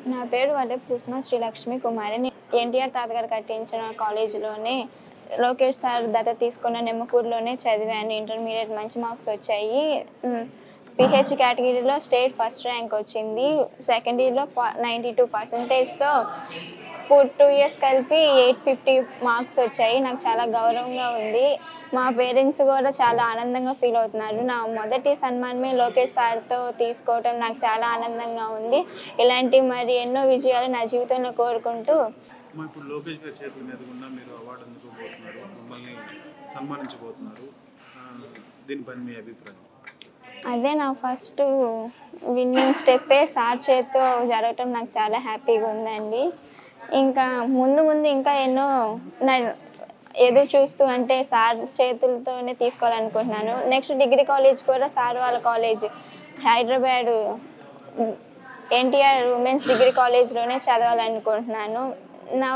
నా పేరు వల్లెపు కుసుమ శ్రీలక్ష్మి కుమారి. ఎన్టీఆర్ తాతగారు కట్టించిన కాలేజీలోనే లోకేష్ సార్ దత్తత తీసుకున్న నిమ్మకూరులోనే చదివాను. ఇంటర్మీడియట్ మంచి మార్క్స్ వచ్చాయి. పిహెచ్ కేటగిరీలో స్టేట్ ఫస్ట్ ర్యాంక్ వచ్చింది. సెకండ్ ఇయర్లో 92%తో 2 years కలిపి 850 మార్క్స్ వచ్చాయి. నాకు చాలా గౌరవంగా ఉంది. మా పేరెంట్స్ కూడా చాలా ఆనందంగా ఫీల్ అవుతున్నారు. నా మొదటి సన్మానమే లోకేష్ సార్తో తీసుకోవటం నాకు చాలా ఆనందంగా ఉంది. ఇలాంటి మరి ఎన్నో విజయాలు నా జీవితంలో కోరుకుంటూ ఇప్పుడు లోకేష్ గారి చేతుల మీదుగా మీరు అవార్డు అందుకోబోతున్నారు, మిమ్మల్ని సన్మానించబోతున్నారు. దీనిపై మీ అభిప్రాయం? అదే నా ఫస్ట్ విన్నింగ్ స్టెప్పే సార్ చేతితో జరగటం నాకు చాలా హ్యాపీగా ఉందండి. ఇంకా ముందు ఇంకా ఎన్నో ఎదురు చూస్తూ అంటే సార్ చేతులతోనే తీసుకోవాలనుకుంటున్నాను. నెక్స్ట్ డిగ్రీ కాలేజ్ కూడా సార్ వాళ్ళ college Hyderabad NTR women's degree కాలేజ్లోనే చదవాలనుకుంటున్నాను. నా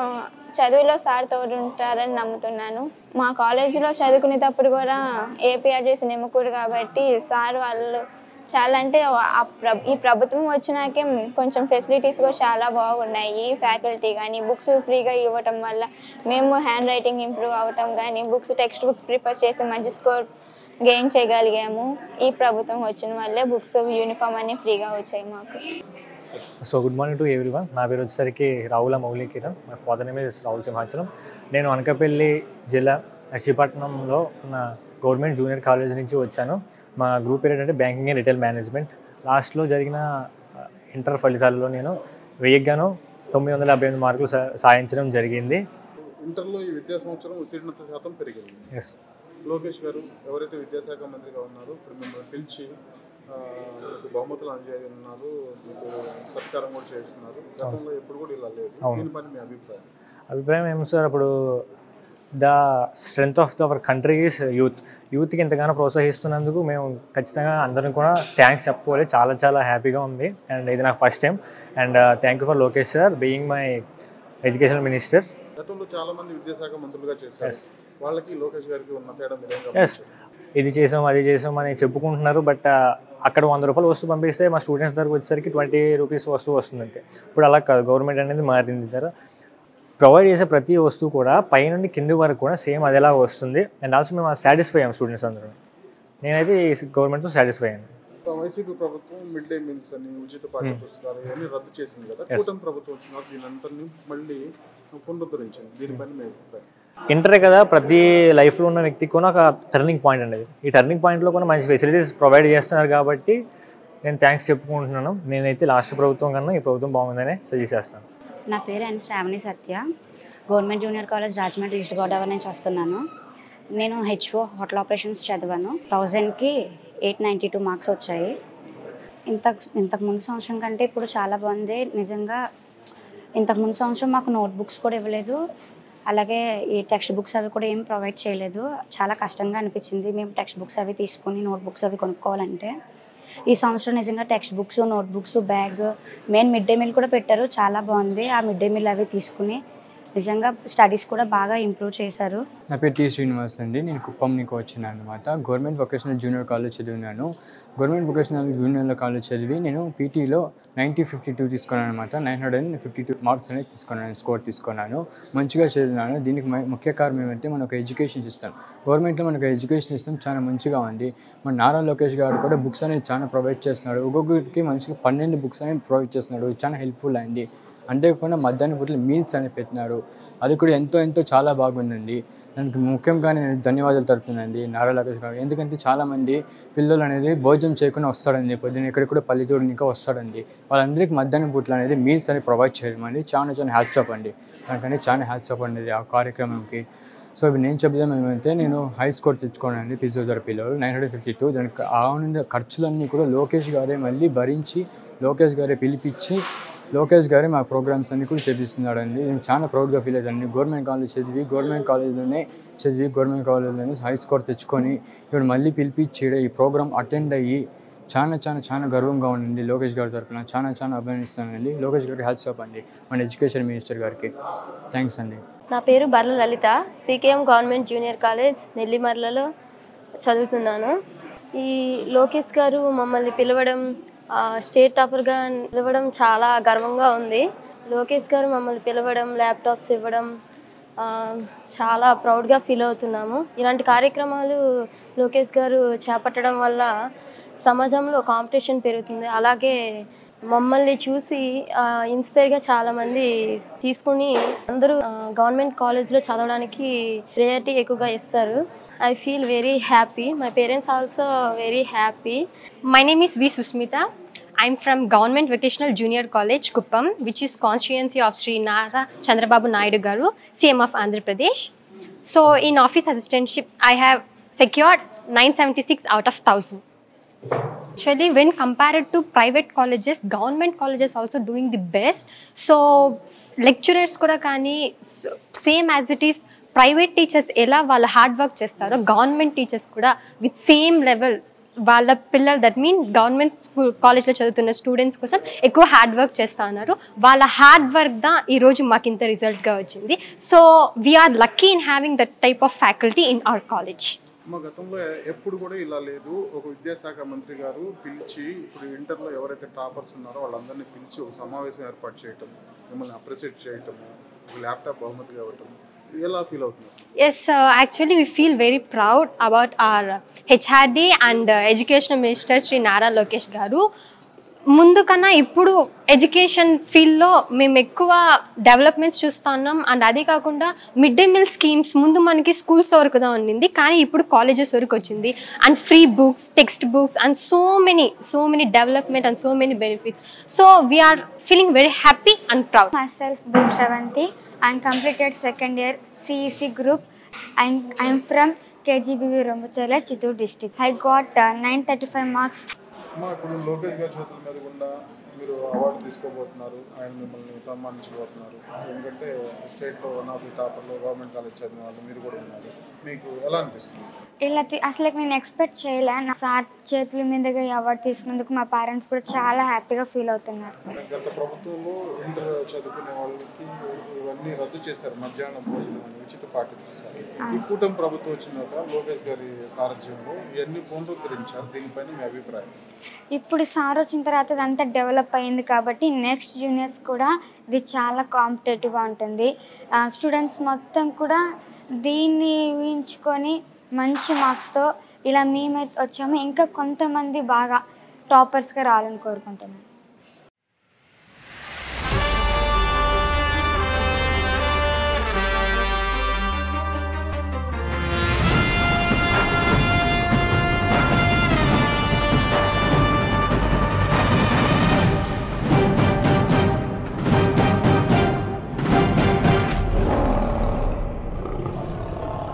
చదువులో సార్ తోడు ఉంటారని నమ్ముతున్నాను. మా కాలేజీలో చదువుకునేటప్పుడు కూడా ఏపీఆర్జేసీ నిమ్మకూరు కాబట్టి సార్ వాళ్ళు చాలా అంటే ఈ ప్రభుత్వం వచ్చినాకే కొంచెం ఫెసిలిటీస్ కూడా చాలా బాగున్నాయి. ఫ్యాకల్టీ కానీ బుక్స్ ఫ్రీగా ఇవ్వటం వల్ల మేము హ్యాండ్ రైటింగ్ ఇంప్రూవ్ అవ్వటం కానీ టెక్స్ట్ బుక్స్ ప్రిఫర్ చేసి మంచి స్కోర్ గెయిన్ చేయగలిగాము. ఈ ప్రభుత్వం వచ్చిన వల్లే బుక్స్ యూనిఫామ్ అన్నీ ఫ్రీగా వచ్చాయి మాకు. So good morning to everyone. నా పేరు వచ్చేసరికి Ravula Mouli Kiran. My father name is Ravula Simhachalam. నేను అనకాపల్లి జిల్లా నర్సీపట్నంలో ఉన్న గవర్నమెంట్ జూనియర్ కాలేజ్ నుంచి వచ్చాను. మా గ్రూప్ పేరు ఏంటంటే బ్యాంకింగ్ అండ్ రిటైల్ మేనేజ్మెంట్. లాస్ట్లో జరిగిన ఇంటర్ ఫలితాల్లో నేను 958 మార్కులు సాధించడం జరిగింది. ఇంటర్లో ఈ విద్యా సంవత్సరం ఉత్తీర్ణత శాతం పెరిగింది. ఎస్, లోకేష్ గారు ఎవరైతే విద్యాశాఖ మంత్రిగా ఉన్నారో ఇప్పుడు మిమ్మల్ని పిలిచి బహుమతులు అందజేయనున్నారు, మీకు సత్కారం కూడా చేస్తున్నారు. గతంలో ఎప్పుడు కూడా ఇలా లేదు. దీనిపైన మీ అభిప్రాయం ఏమి సార్? అప్పుడు the strength of our country is యూత్కి ఎంతగానో ప్రోత్సహిస్తున్నందుకు మేము ఖచ్చితంగా అందరం కూడా థ్యాంక్స్ చెప్పుకోవాలి. చాలా చాలా హ్యాపీగా ఉంది. అండ్ ఇది నాకు first time. And thank you for Lokesh sir being my education minister. గతంలో చాలా మంది విద్యాశాఖ మంత్రులుగా చేశారు. వాళ్ళకి లోకేష్ గారికి ఉన్న తేడా? ఎస్, ఇది చేసాం అది చేసాం అని చెప్పుకుంటున్నారు. బట్ అక్కడ 100 రూపాయలు వస్తువు పంపిస్తే మా స్టూడెంట్స్ దగ్గరకు వచ్చేసరికి 20 రూపీస్ వస్తువు వస్తుందంటే. ఇప్పుడు అలా కాదు, గవర్నమెంట్ అనేది మారింది. ప్రొవైడ్ చేసే ప్రతి వస్తువు కూడా పైనుండి కింది వరకు కూడా సేమ్ అదేలా వస్తుంది. అండ్ ఆల్సో మేము సాటిస్ఫై అయ్యాం స్టూడెంట్స్ అందరూ. నేనైతే గవర్నమెంట్తో సాటిస్ఫై అయ్యాను. వైసీపీ ప్రభుత్వం మిడ్ డే మీల్స్ అని ఉచిత పాఠ్య పుస్తకాలు ఇవన్నీ రద్దు చేసింది కదా. కూటమి ప్రభుత్వం వచ్చిన దీనంతరినీ మళ్ళీ పునరుద్ధరించింది. దీనిపైన మేము ఇంటరే కదా ప్రతి లైఫ్లో ఉన్న వ్యక్తికి కూడా ఒక టర్నింగ్ పాయింట్ అనేది. ఈ టర్నింగ్ పాయింట్లో కూడా మంచి ఫెసిలిటీస్ ప్రొవైడ్ చేస్తున్నారు కాబట్టి నేను థ్యాంక్స్ చెప్పుకుంటున్నాను. నేనైతే లాస్ట్ ప్రభుత్వం కన్నా ఈ ప్రభుత్వం బాగుందని సజెస్ట్ చేస్తాను. నా పేరు N Sravani Satya. Government junior college Rajahmundry East Godavari నుంచి వస్తున్నాను. నేను హెచ్ఓ హోటల్ ఆపరేషన్స్ చదివాను. 1000కి 892 మార్క్స్ వచ్చాయి. ఇంతకు ముందు సంవత్సరం కంటే ఇప్పుడు చాలా బాగుంది. నిజంగా ఇంతకు ముందు సంవత్సరం మాకు నోట్బుక్స్ కూడా ఇవ్వలేదు. అలాగే ఈ టెక్స్ట్ బుక్స్ అవి కూడా ఏం ప్రొవైడ్ చేయలేదు. చాలా కష్టంగా అనిపించింది మేము టెక్స్ట్ బుక్స్ అవి తీసుకుని నోట్బుక్స్ అవి కొనుక్కోవాలంటే. ఈ సంవత్సరం నిజంగా text books, notebooks, bag, main mid day meal కూడా పెట్టారు. చాలా బాగుంది. ఆ మిడ్ డే మీల్ అవి తీసుకుని నిజంగా స్టడీస్ కూడా బాగా ఇంప్రూవ్ చేశారు. నా పేరు టీ శ్రీనివాస్ అండి. నేను కుప్పం నుంచి వచ్చినాను అనమాట. గవర్నమెంట్ వొకేషనల్ జూనియర్ కాలేజ్ చదివినాను. గవర్నమెంట్ వొకేషనల్ జూనియర్ కాలేజ్ చదివి నేను పీటీలో 952 తీసుకున్నాను అనమాట. 952 మార్క్స్ అనేది స్కోర్ తీసుకున్నాను. మంచిగా చదివినాను. దీనికి ముఖ్య కారణం ఏమంటే మన ఒక ఎడ్యుకేషన్ సిస్టమ్. గవర్నమెంట్లో మనకు ఎడ్యుకేషన్ సిస్టమ్ చాలా మంచిగా ఉంది. మన నారా లోకేష్ గారు కూడా బుక్స్ అనేది చాలా ప్రొవైడ్ చేస్తున్నాడు. ఒక్కొక్కరికి మంచిగా 12 బుక్స్ అనేది ప్రొవైడ్ చేస్తున్నాడు. చాలా హెల్ప్ఫుల్ అయింది. అంతేకాకుండా మధ్యాహ్నం పూటలు మీల్స్ అనేది పెట్టినారు. అది కూడా ఎంతో చాలా బాగుందండి. దానికి ముఖ్యంగా నేను ధన్యవాదాలు తెలుపుతున్నానండి నారా లోకేష్ గారు. ఎందుకంటే చాలామంది పిల్లలు అనేది భోజనం చేయకుండా వస్తాడండి. పొద్దున్న ఇక్కడ కూడా పల్లెటూరు ఇంకా వస్తాడండి. వాళ్ళందరికీ మధ్యాహ్నం పూటలు అనేది మీల్స్ అనేది ప్రొవైడ్ చేయడం అండి చాలా హ్యాట్స్ ఆఫ్ అండి. దానికని చాలా హ్యాట్స్ ఆఫ్ అండి ఆ కార్యక్రమంకి. సో ఇవి నేను చెప్తాం ఏమంటే నేను హై స్కోర్ తెచ్చుకోనండి ఫిజియోథెరపీలో 952. దానికి ఆనంద ఖర్చులన్నీ కూడా లోకేష్ గారే మళ్ళీ భరించి లోకేష్ గారే పిలిపించి లోకేష్ గారే మా ప్రోగ్రామ్స్ అన్నీ కూడా చేపిస్తున్నాడండి. నేను చాలా ప్రౌడ్గా ఫీల్ అవుతానండి. గవర్నమెంట్ కాలేజ్లోనే హై స్కోర్ తెచ్చుకొని ఇప్పుడు మళ్ళీ పిలిపించి ఈ ప్రోగ్రామ్ అటెండ్ అయ్యి చాలా గర్వంగా ఉండండి. లోకేష్ గారి తరఫున చాలా అభినందిస్తానండి. లోకేష్ గారికి హ్యాట్స్ ఆఫ్ అండి, మన ఎడ్యుకేషన్ మినిస్టర్ గారికి థ్యాంక్స్ అండి. నా పేరు బర్ల లలిత. సికేఎం గవర్నమెంట్ జూనియర్ కాలేజ్ నెల్లిమర్లలో చదువుతున్నాను. ఈ లోకేష్ గారు మమ్మల్ని పిలవడం స్టేట్ టాపర్గా నిలవడం చాలా గర్వంగా ఉంది. లోకేష్ గారు మమ్మల్ని పిలవడం, ల్యాప్టాప్స్ ఇవ్వడం చాలా ప్రౌడ్గా ఫీల్ అవుతున్నాము. ఇలాంటి కార్యక్రమాలు లోకేష్ గారు చేపట్టడం వల్ల సమాజంలో కాంపిటీషన్ పెరుగుతుంది. అలాగే మమ్మల్ని చూసి ఇన్స్పైర్గా చాలామంది తీసుకుని అందరూ గవర్నమెంట్ కాలేజ్లో చదవడానికి ప్రయారిటీ ఎక్కువగా ఇస్తారు. I feel very happy. My parents also very happy. My name is V. Susmita. I'm from Government Vocational Junior College, Kuppam, which is constituency of Sri Nara Chandrababu Naidu Garu, CM of Andhra Pradesh. So in office assistantship, I have secured 976 out of 1000. Actually, when compared to private colleges, government colleges also doing the best. So lecturers kuda kani same as it is private teachers ఎలా వాళ్ళ hard work చేస్తారో government teachers కూడా with same level వాళ్ళ పిల్లలు that mean government school కాలేజ్లో చదువుతున్న students కోసం ఎక్కువ హార్డ్ వర్క్ చేస్తూ ఉన్నారు. వాళ్ళ హార్డ్ వర్క్ దా ఈరోజు మాకు ఇంత రిజల్ట్గా వచ్చింది. So we are lucky in having that type of faculty in our college. మా గతంలో ఎప్పుడు కూడా ఇలా లేదు. ఒక విద్యాశాఖ మంత్రి గారు పిలిచి ఇప్పుడు ఇంటర్లో ఎవరైతే టాపర్స్ ఉన్నారో వాళ్ళందరినీ పిలిచి ఒక సమావేశం ఏర్పాటు చేయటం, మిమ్మల్ని అప్రిషియేట్ చేయటము, ఒక ల్యాప్టాప్ బహుమతిగా ఇవ్వటం, ఎలా ఫీల్ అవుతున్నారు? Yes, actually we feel very proud about our HRD and Education Minister Sri Nara Lokesh Garu. ముందు కన్నా ఇప్పుడు ఎడ్యుకేషన్ ఫీల్డ్లో మేము ఎక్కువ డెవలప్మెంట్స్ చూస్తున్నాం. అండ్ అదే కాకుండా మిడ్ డే మీల్ స్కీమ్స్ ముందు మనకి స్కూల్స్ వరకుదా ఉండింది, కానీ ఇప్పుడు కాలేజెస్ వరకు వచ్చింది. And free books, text books and so many development and so many benefits. So we are feeling very happy and proud. Myself, B. Shravanti. I completed second year CEC group. I'm from KGBV Rombachela, Chittoor district. I got 935 marks. ఇప్పుడు లోకేష్ గారి చేతుల మీద కూడా మీరు award తీసుకోబోతున్నారు, ఆయన మిమ్మల్ని సన్మానించబోతున్నారు. ఎందుకంటే స్టేట్లో వన్ ఆఫ్ ది టాపర్లో గవర్నమెంట్ కాలేజ్ చదివిన వాళ్ళు మీరు కూడా ఉన్నారు. మీకు ఎలా అనిపిస్తుంది? ఇలా అసలు నేను ఎక్స్పెక్ట్ చేయలే. నా సార్ చేతుల మీదుగా ఈ అవార్డు తీసుకున్నందుకు మా పేరెంట్స్ కూడా చాలా హ్యాపీగా ఫీల్ అవుతున్నారు. గత ప్రభుత్వంలో ఇంటర్ చదువుకునే వాళ్ళకి ఇవన్నీ రద్దు చేశారు, మధ్యాహ్నం భోజనం ఉచిత పాఠ్యపుస్తకాలు. ఈ కూటమి ప్రభుత్వం వచ్చినాక లోకేష్ గారి సారథ్యంలో ఇవన్నీ పునరుద్ధరించారు. దీనిపైన మీ అభిప్రాయం? ఇప్పుడు సార్ వచ్చిన తర్వాత ఇదంతా డెవలప్ అయింది కాబట్టి నెక్స్ట్ జూనియర్స్ కూడా ఇది చాలా కాంపిటేటివ్గా ఉంటుంది. స్టూడెంట్స్ మొత్తం కూడా దీన్ని ఊహించుకొని మంచి మార్క్స్తో ఇలా మేమైతే వచ్చాము, ఇంకా కొంతమంది బాగా టాపర్స్గా రావాలని కోరుకుంటున్నాను.